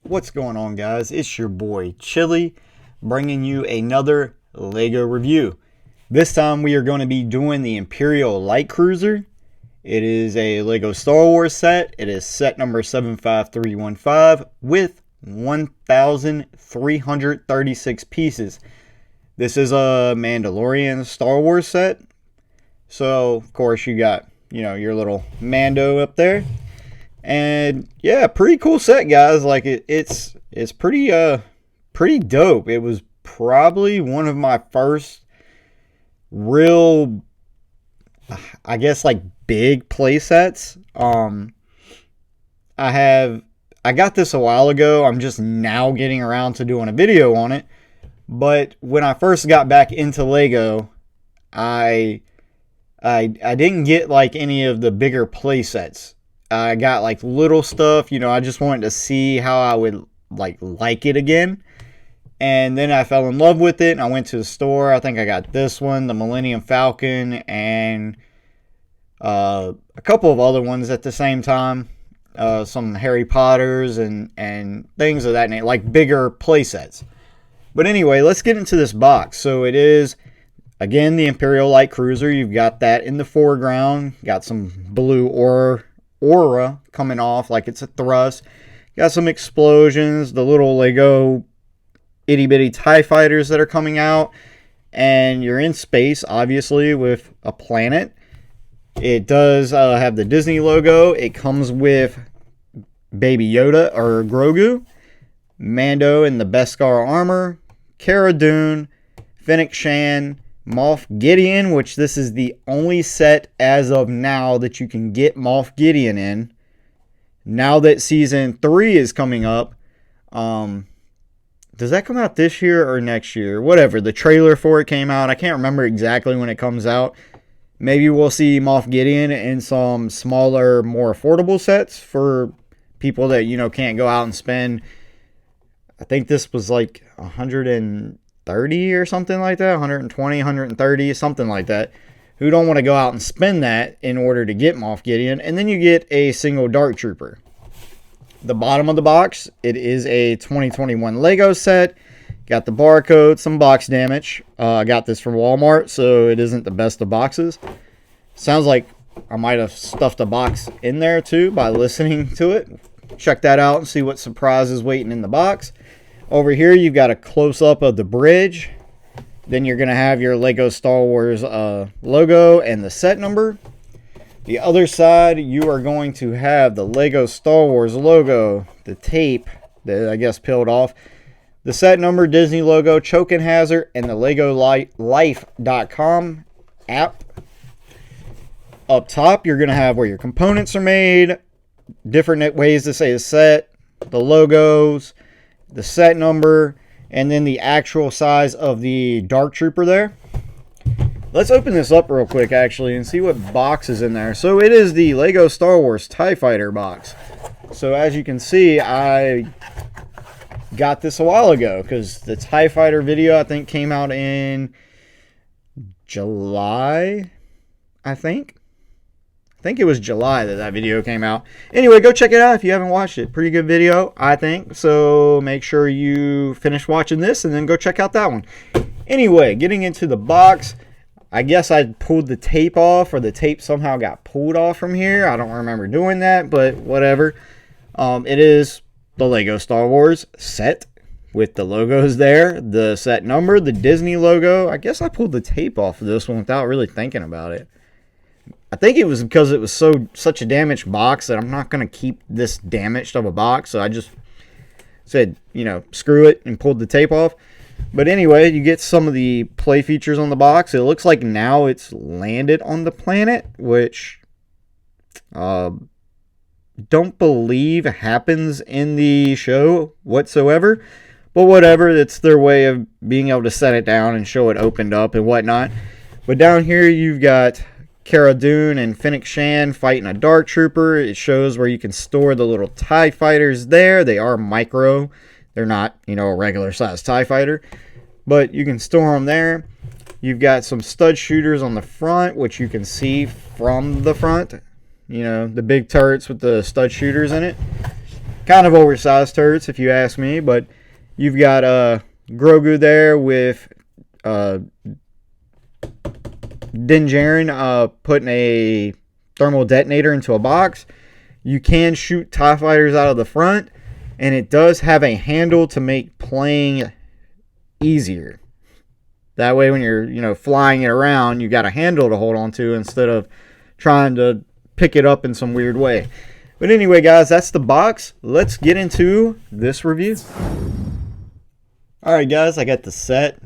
What's going on, guys? It's your boy Chili bringing you another Lego review. This time we are going to be doing the Imperial Light Cruiser. It is a Lego Star Wars set. It is set number 75315 with 1,336 pieces. This is a Mandalorian Star Wars set. So, of course, you got, your little Mando up there. And yeah, pretty cool set, guys. Like it's pretty dope. It was probably one of my first real, I guess, like big play sets. I got this a while ago. I'm just now getting around to doing a video on it. But when I first got back into Lego, I didn't get like any of the bigger play sets. I got like little stuff, I just wanted to see how I would like it again. And then I fell in love with it and I went to the store. I think I got this one, the Millennium Falcon, and a couple of other ones at the same time. Some Harry Potters and things of that nature, like bigger play sets. But anyway, let's get into this box. So it is, again, the Imperial Light Cruiser. You've got that in the foreground. Got some blue aura coming off like it's a thrust. Got some explosions, the little Lego itty bitty TIE fighters that are coming out, and you're in space, obviously, with a planet. It does have the Disney logo. It comes with Baby Yoda or Grogu, Mando in the Beskar armor, Cara Dune, Fennec Shan, Moff Gideon, which this is the only set as of now that you can get Moff Gideon in. Now that season 3 is coming up, does that come out this year or next year? Whatever, the trailer for it came out. I can't remember exactly when it comes out. Maybe we'll see Moff Gideon in some smaller, more affordable sets for people that, can't go out and spend. I think this was like 130 or something like that, 120, 130, something like that, who don't want to go out and spend that in order to get Moff Gideon. And then you get a single Dark Trooper. The bottom of the box, it is a 2021 Lego set. Got the barcode, some box damage. I got this from Walmart, so it isn't the best of boxes. Sounds like I might have stuffed a box in there too by listening to it. Check that out and see what surprise is waiting in the box. Over here, you've got a close-up of the bridge. Then you're going to have your Lego Star Wars logo and the set number. The other side, you are going to have the Lego Star Wars logo, the tape that I guess peeled off, the set number, Disney logo, choking hazard, and the LegoLife.com app. Up top, you're going to have where your components are made, different ways to say the set, the logos, the set number, and then the actual size of the Dark Trooper there. Let's open this up real quick, actually, and see what box is in there. So it is the Lego Star Wars TIE Fighter box. So as you can see, I got this a while ago because the TIE Fighter video, I think, came out in July, I think it was July that video came out. Anyway, go check it out if you haven't watched it. Pretty good video, I think. So make sure you finish watching this and then go check out that one. Anyway, getting into the box, I guess I pulled the tape off, or the tape somehow got pulled off from here. I don't remember doing that, but whatever. It is the Lego Star Wars set with the logos there, the set number, the Disney logo. I guess I pulled the tape off of this one without really thinking about it. I think it was because it was such a damaged box that I'm not going to keep this damaged of a box. So I just said, screw it, and pulled the tape off. But anyway, you get some of the play features on the box. It looks like now it's landed on the planet, which don't believe happens in the show whatsoever. But whatever, it's their way of being able to set it down and show it opened up and whatnot. But down here you've got Cara Dune and Fennec Shan fighting a Dark Trooper. It shows where you can store the little TIE fighters there. They are micro. They're not, a regular size TIE fighter. But you can store them there. You've got some stud shooters on the front, which you can see from the front. The big turrets with the stud shooters in it. kind of oversized turrets if you ask me, but you've got Grogu there with Din Djarin putting a thermal detonator into a box. You can shoot TIE fighters out of the front, and it does have a handle to make playing easier. That way when you're, flying it around, you got a handle to hold on to instead of trying to pick it up in some weird way. But anyway, guys, that's the box. Let's get into this review. Alright, guys, I got the set,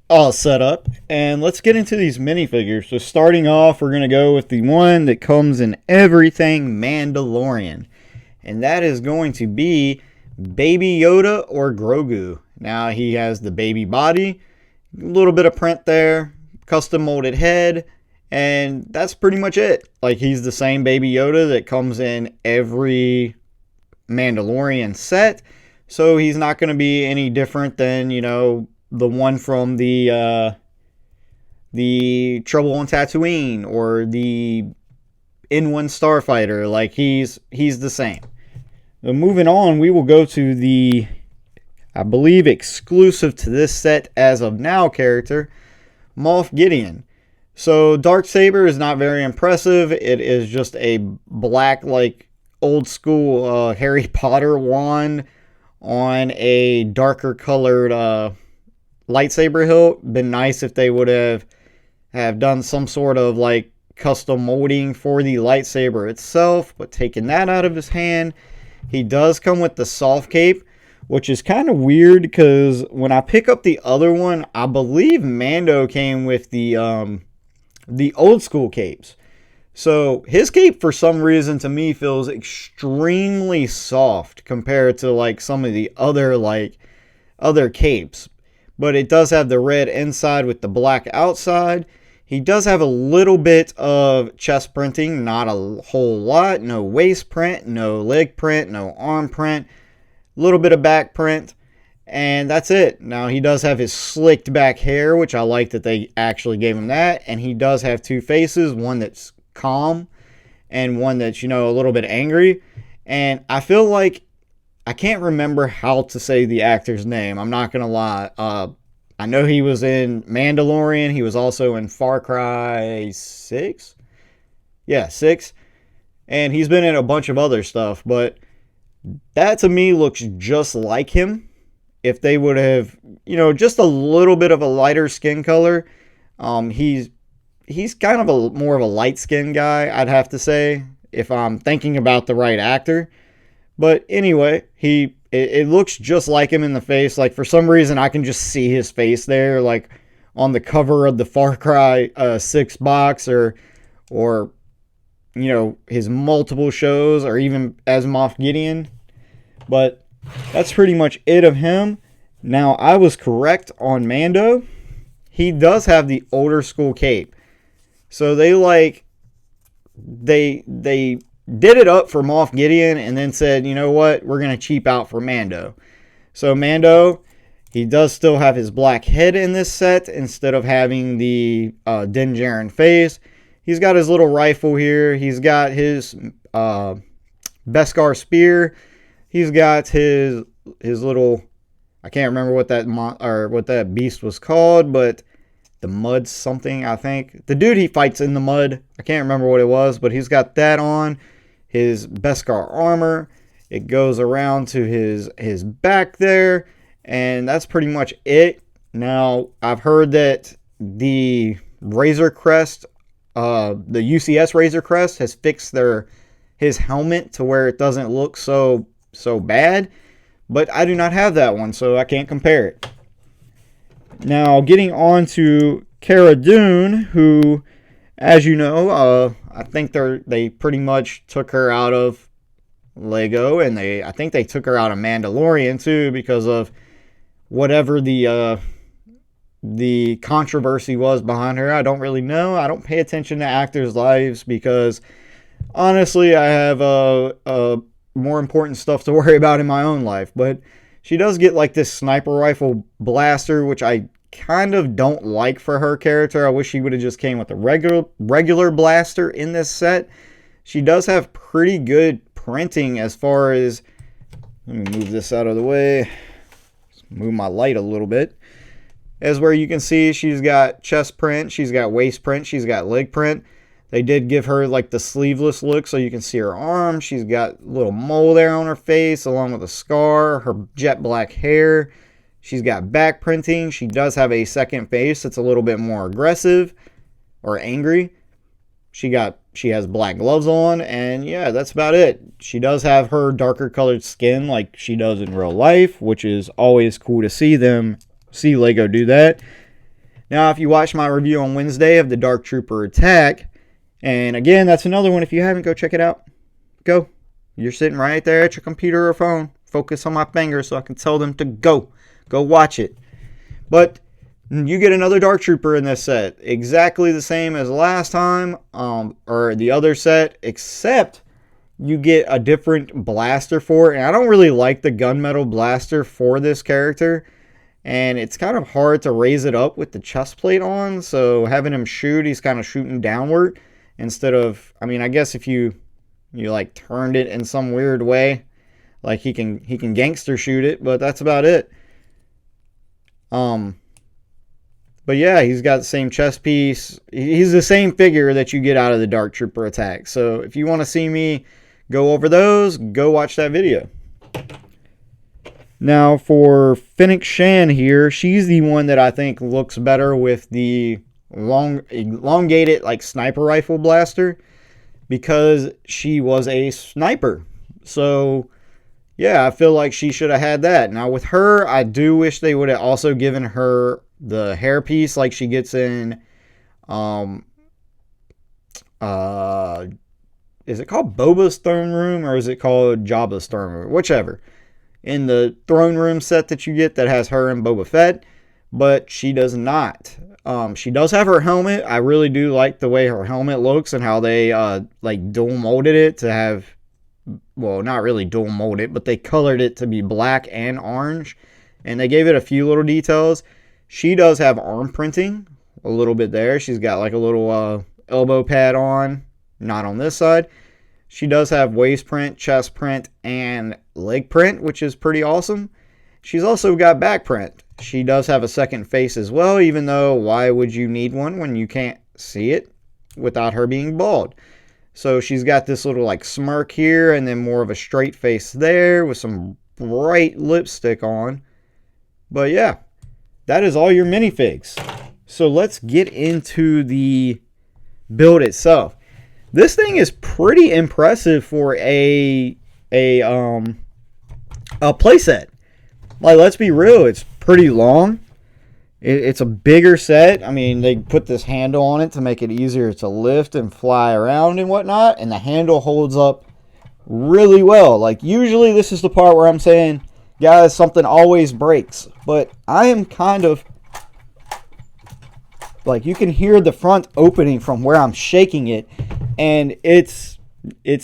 all set up. And let's get into these minifigures. So starting off, we're going to go with the one that comes in everything Mandalorian. And that is going to be Baby Yoda or Grogu. Now, he has the baby body, a little bit of print there, custom molded head, and that's pretty much it. Like, he's the same Baby Yoda that comes in every Mandalorian set, so he's not going to be any different than, the one from the Trouble on Tatooine or the N1 Starfighter. Like, he's the same. So moving on, we will go to the, I believe, exclusive to this set as of now character, Moff Gideon. So Darksaber is not very impressive. It is just a black, like, old school Harry Potter wand on a darker colored lightsaber hilt. Been nice if they would have done some sort of like custom molding for the lightsaber itself, but taking that out of his hand. He does come with the soft cape, which is kind of weird because when I pick up the other one, I believe Mando came with the old school capes. So his cape, for some reason, to me feels extremely soft compared to like some of the other capes. But it does have the red inside with the black outside. He does have a little bit of chest printing, not a whole lot. No waist print, no leg print, no arm print. A little bit of back print, and that's it. Now, he does have his slicked back hair, which I like that they actually gave him that. And he does have two faces, one that's calm and one that's, a little bit angry. And I feel like I can't remember how to say the actor's name. I'm not going to lie. I know he was in Mandalorian. He was also in Far Cry 6. Yeah, 6. And he's been in a bunch of other stuff. But that to me looks just like him. If they would have, just a little bit of a lighter skin color. He's kind of more of a light skinned guy, I'd have to say, if I'm thinking about the right actor. But anyway, it looks just like him in the face. Like, for some reason, I can just see his face there, like on the cover of the Far Cry 6 box, or his multiple shows, or even as Moff Gideon. But that's pretty much it of him. Now, I was correct on Mando. He does have the older school cape. So they did it up for Moff Gideon and then said, you know what, we're going to cheap out for Mando. So Mando, he does still have his black head in this set instead of having the Din Djarin face. He's got his little rifle here. He's got his Beskar spear. He's got his little, I can't remember what that beast was called, but the mud something, I think. The dude he fights in the mud, I can't remember what it was, but he's got that on. His Beskar armor. It goes around to his back there, and that's pretty much it. Now, I've heard that the Razor Crest, the UCS Razor Crest, has fixed his helmet to where it doesn't look so bad, but I do not have that one, so I can't compare it. Now, getting on to Cara Dune, who, as you know, I think they pretty much took her out of Lego, and I think they took her out of Mandalorian too, because of whatever the controversy was behind her. I don't really know. I don't pay attention to actors' lives because honestly, I have more important stuff to worry about in my own life. But she does get like this sniper rifle blaster, which I kind of don't like for her character. I wish she would have just came with a regular blaster in this set. She does have pretty good printing as far as let me move this out of the way. Move my light a little bit. As where you can see, she's got chest print, she's got waist print, she's got leg print. They did give her like the sleeveless look so you can see her arm. She's got a little mole there on her face along with a scar, her jet black hair. She's got back printing. She does have a second face that's a little bit more aggressive or angry. She has black gloves on, and yeah, that's about it. She does have her darker colored skin like she does in real life, which is always cool to see Lego do that. Now, if you watched my review on Wednesday of the Dark Trooper attack, and again, that's another one. If you haven't, go check it out. Go. You're sitting right there at your computer or phone. Focus on my finger so I can tell them to go. Go watch it. But you get another Dark Trooper in this set. Exactly the same as last time, or the other set, except you get a different blaster for it. And I don't really like the gunmetal blaster for this character. And it's kind of hard to raise it up with the chest plate on. So having him shoot, he's kind of shooting downward. Instead of, I mean, I guess if you like turned it in some weird way, like he can gangster shoot it, but that's about it. But yeah, he's got the same chest piece. He's the same figure that you get out of the Dark Trooper attack. So if you want to see me go over those, go watch that video. Now for Fennec Shan here, she's the one that I think looks better with the elongated like sniper rifle blaster, because she was a sniper. So yeah, I feel like she should have had that. Now with her, I do wish they would have also given her the hairpiece like she gets in is it called Boba's throne room, or is it called Jabba's throne room? Whichever. In the throne room set that you get that has her and Boba Fett, but she does not. She does have her helmet. I really do like the way her helmet looks and how they like dual molded it to have, well, not really dual molded, but they colored it to be black and orange, and they gave it a few little details. She does have arm printing a little bit there. She's got like a little elbow pad on, not on this side. She does have waist print, chest print, and leg print, which is pretty awesome. She's also got back print. She does have a second face as well, even though why would you need one when you can't see it without her being bald? So she's got this little like smirk here, and then more of a straight face there with some bright lipstick on. But yeah, that is all your minifigs. So let's get into the build itself. This thing is pretty impressive for a playset. Like, let's be real, it's pretty long. It's a bigger set. I mean, they put this handle on it to make it easier to lift and fly around and whatnot, and the handle holds up really well. Like, usually this is the part where I'm saying, guys, something always breaks. But I am kind of, like, you can hear the front opening from where I'm shaking it, and it's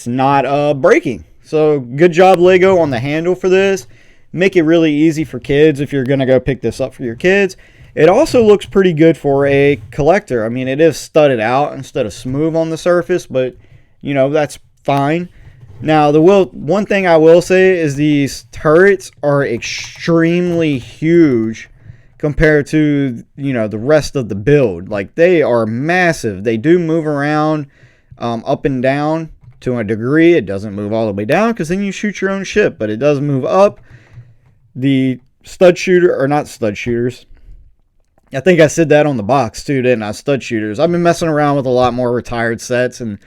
not breaking. So, good job, Lego, on the handle for this. Make it really easy for kids if you're going to go pick this up for your kids. It also looks pretty good for a collector. I mean, it is studded out instead of smooth on the surface, but, you know, that's fine. Now, one thing I will say is these turrets are extremely huge compared to, you know, the rest of the build. Like, they are massive. They do move around up and down to a degree. It doesn't move all the way down because then you shoot your own ship, but it does move up. The stud shooter, or not stud shooters, I think I said that on the box too, didn't I? Stud shooters. I've been messing around with a lot more retired sets, and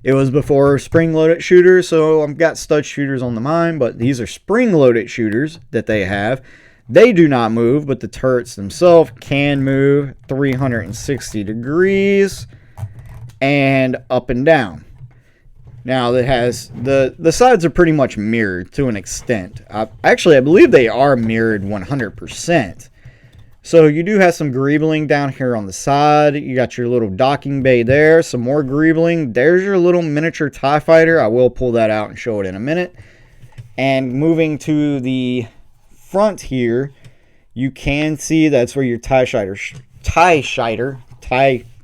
it was before spring-loaded shooters, so I've got stud shooters on the mind, but these are spring-loaded shooters that they have. They do not move, but the turrets themselves can move 360 degrees and up and down. Now, it has the sides are pretty much mirrored to an extent. Actually, I believe they are mirrored 100%. So you do have some greebling down here on the side. You got your little docking bay there. Some more greebling. There's your little miniature TIE fighter. I will pull that out and show it in a minute. And moving to the front here, you can see that's where your TIE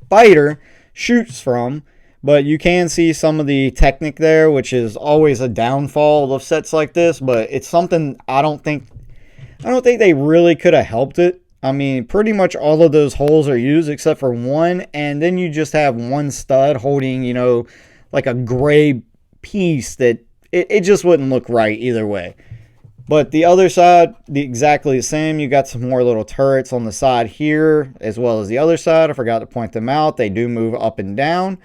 fighter shoots from. But you can see some of the technique there, which is always a downfall of sets like this. But it's something I don't think they really could have helped it. I mean, pretty much all of those holes are used except for one, and then you just have one stud holding, you know, like a gray piece that it just wouldn't look right either way. But the other side, exactly the same. You got some more little turrets on the side here, as well as the other side. I forgot to point them out. They do move up and down.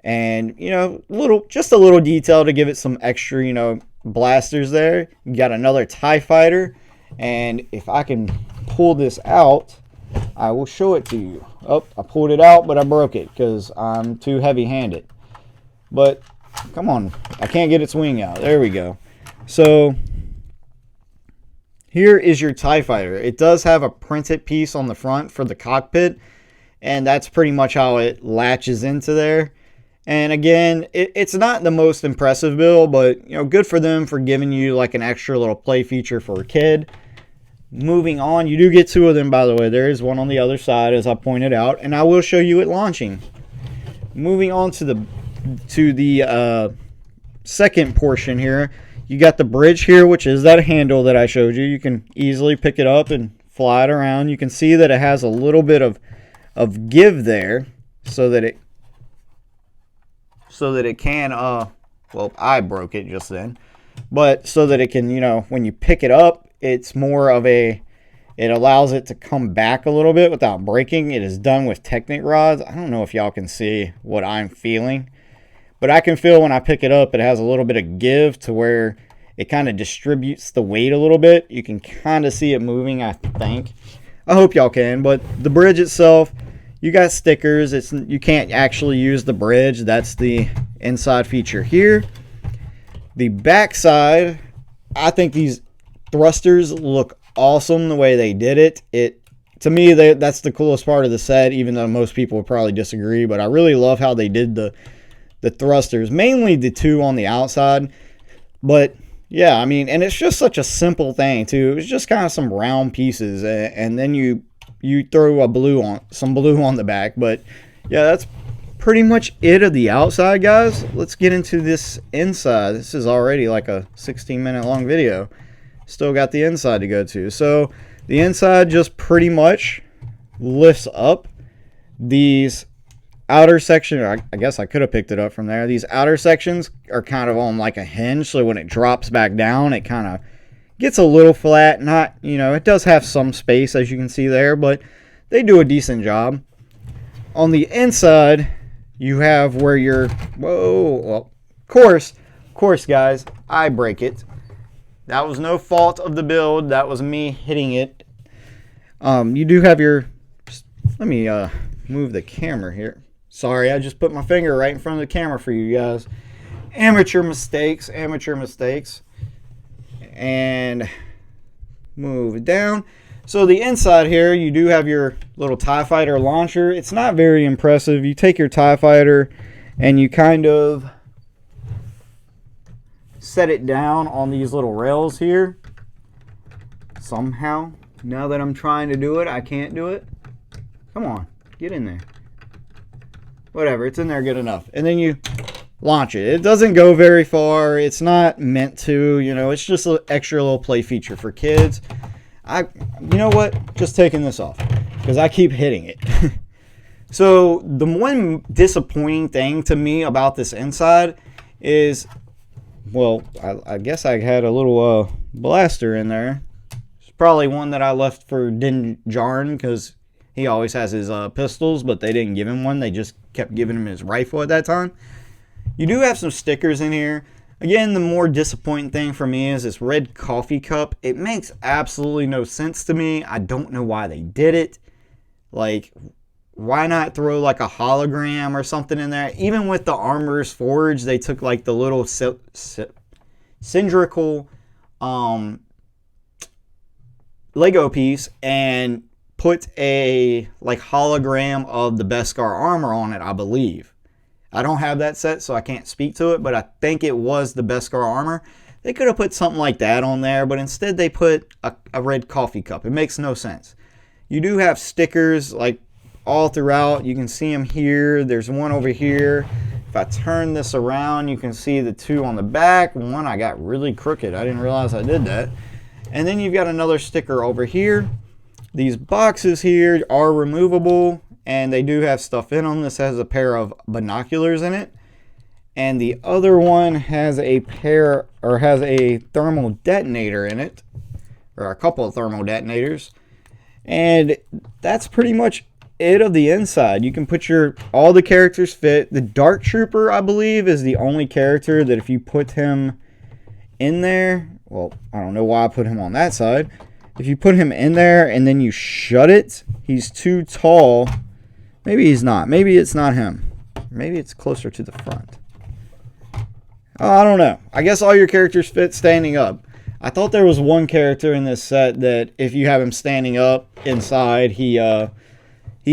And, you know, just a little detail to give it some extra, you know, blasters there. You got another TIE fighter. And if I can pull this out, I will show it to you. Oh, I pulled it out, but I broke it because I'm too heavy-handed. But, come on. I can't get its wing out. There we go. So here is your TIE fighter. It does have a printed piece on the front for the cockpit, and that's pretty much how it latches into there. And again, it's not the most impressive build, but you know, good for them for giving you like an extra little play feature for a kid. Moving on, you do get two of them, by the way. There is one on the other side, as I pointed out, and I will show you it launching. Moving on to the second portion here. You got the bridge here, which is that handle that I showed you. You can easily pick it up and fly it around. You can see that it has a little bit of give there so that it can, well, I broke it just then. But so that it can, you know, when you pick it up, it's more of it allows it to come back a little bit without breaking. It is done with Technic rods. I don't know if y'all can see what I'm feeling. But I can feel when I pick it up, it has a little bit of give to where it kind of distributes the weight a little bit. You can kind of see it moving, I think. I hope y'all can. But the bridge itself, you got stickers. You can't actually use the bridge. That's the inside feature here. The back side, I think these thrusters look awesome the way they did it. To me, that's the coolest part of the set, even though most people would probably disagree. But I really love how they did the thrusters, mainly the two on the outside. But yeah, I mean, and it's just such a simple thing too. It's just kind of some round pieces, and then you throw some blue on the back. But yeah, that's pretty much it of the outside, guys. Let's get into this inside. This is already like a 16-minute long video. Still got the inside to go to. So the inside just pretty much lifts up. These outer section, I guess I could have picked it up from there. These outer sections are kind of on like a hinge, so when it drops back down, it kind of gets a little flat. Not, you know, it does have some space, as you can see there, but they do a decent job. On the inside, you have where well, of course, guys, I break it. That was no fault of the build. That was me hitting it. You do have your, let me move the camera here. Sorry, I just put my finger right in front of the camera for you guys. Amateur mistakes. And move it down. So the inside here, you do have your little TIE Fighter launcher. It's not very impressive. You take your TIE Fighter and you kind of set it down on these little rails here. Somehow, now that I'm trying to do it, I can't do it. Come on, get in there. Whatever, it's in there good enough. And then you launch it. It doesn't go very far. It's not meant to, you know, it's just an extra little play feature for kids. You know what? Just taking this off because I keep hitting it. So the one disappointing thing to me about this inside is, well, I guess I had a little blaster in there. It's probably one that I left for Din Djarin because he always has his pistols, but they didn't give him one. They just kept giving him his rifle at that time. You do have some stickers in here. Again, the more disappointing thing for me is this red coffee cup. It makes absolutely no sense to me. I don't know why they did it. Like, why not throw like a hologram or something in there? Even with the Armorer's Forge, they took like the little cylindrical Lego piece and put a like hologram of the Beskar armor on it, I believe. I don't have that set, so I can't speak to it, but I think it was the Beskar armor. They could have put something like that on there, but instead they put a red coffee cup. It makes no sense. You do have stickers like all throughout. You can see them here. There's one over here. If I turn this around, you can see the two on the back. One, I got really crooked. I didn't realize I did that. And then you've got another sticker over here. These boxes here are removable, and they do have stuff in them. This has a pair of binoculars in it. And the other one has a thermal detonator in it, or a couple of thermal detonators. And that's pretty much it of the inside. You can put all the characters fit. The Dark Trooper, I believe, is the only character that if you put him in there, well, I don't know why I put him on that side. If you put him in there and then you shut it, he's too tall. Maybe he's not. Maybe it's not him. Maybe it's closer to the front. Oh, I don't know. I guess all your characters fit standing up. I thought there was one character in this set that if you have him standing up inside, he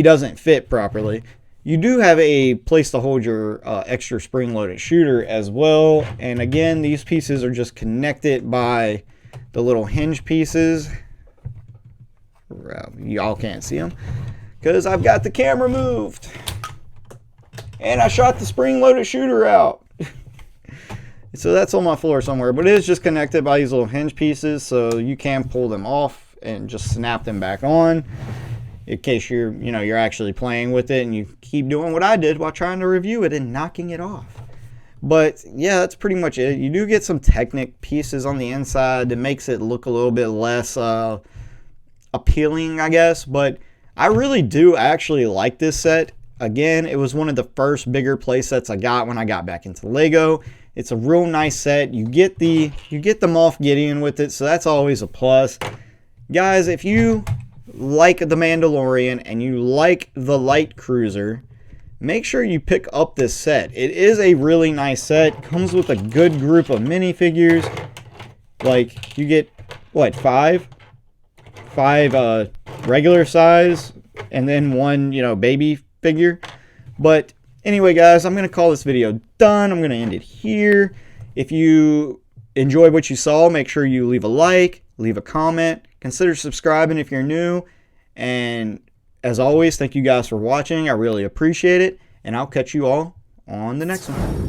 doesn't fit properly. You do have a place to hold your extra spring-loaded shooter as well. And again, these pieces are just connected by the little hinge pieces. Y'all can't see them because I've got the camera moved. And I shot the spring-loaded shooter out. So that's on my floor somewhere. But it is just connected by these little hinge pieces. So you can pull them off and just snap them back on. In case you're actually playing with it and you keep doing what I did while trying to review it and knocking it off. But yeah, that's pretty much it. You do get some Technic pieces on the inside that makes it look a little bit less appealing, I guess. But I really do actually like this set. Again, it was one of the first bigger play sets I got when I got back into Lego. It's a real nice set. You get the Moff Gideon with it, so that's always a plus. Guys, if you like the Mandalorian and you like the Light Cruiser, make sure you pick up this set. It is a really nice set. Comes with a good group of minifigures. Like, you get, what, five regular size and then one, baby figure. But anyway, guys, I'm going to call this video done. I'm going to end it here. If you enjoyed what you saw, make sure you leave a like, leave a comment, consider subscribing if you're new. And as always, thank you guys for watching. I really appreciate it. And I'll catch you all on the next one.